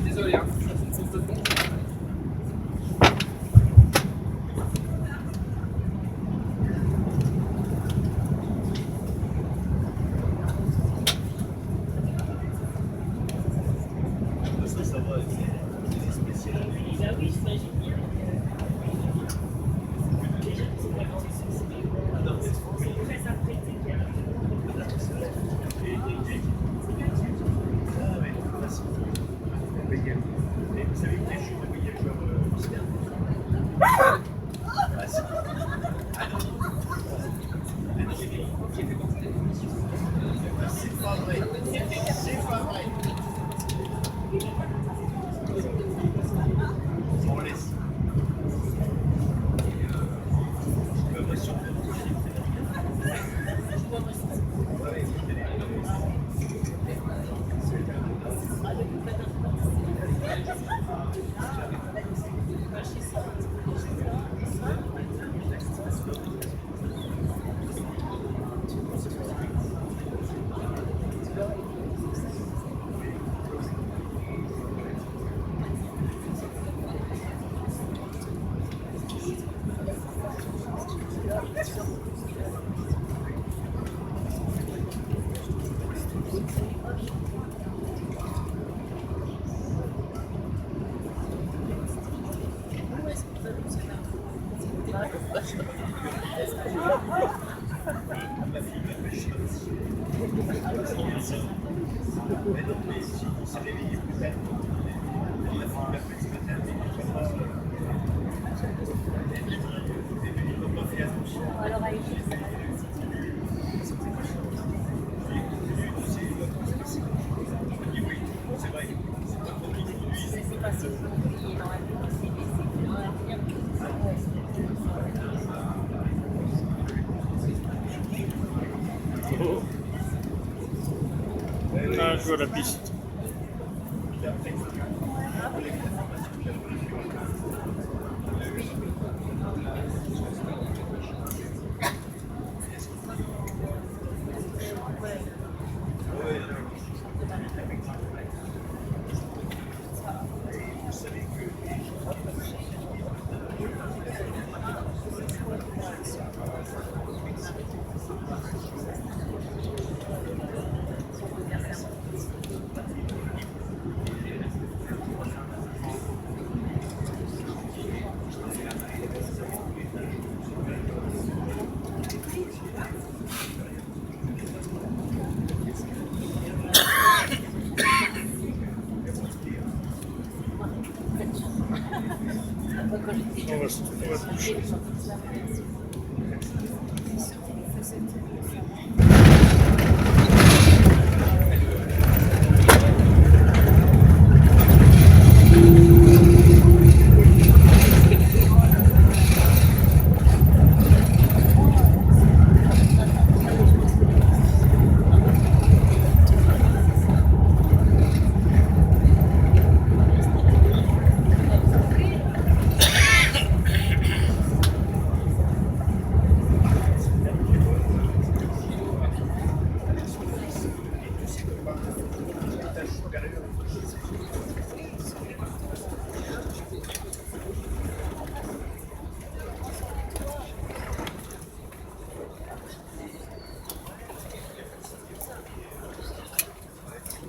Désolé, hein, je fasse une pause de fond. Ça va, c'est spécial. Bah oui, j'imagine bien. Déjà, c'est pas grand c'est très apprêté. Ah oui, facile. Et vous savez que les jours où il y a le joueur Oscar facile. C'est pas vrai. C'est pas vrai. On laisse. J'ai l'impression que il s'est réveillé plus tard. Il a fait une appel ce matin, mais il n'a pas fait attention. Alors, avec C'est vrai. c'est passé il est dans la vie, c'est dans l'avenir. Ah, je vois la piste. Vous savez que On va se coucher. supérieur.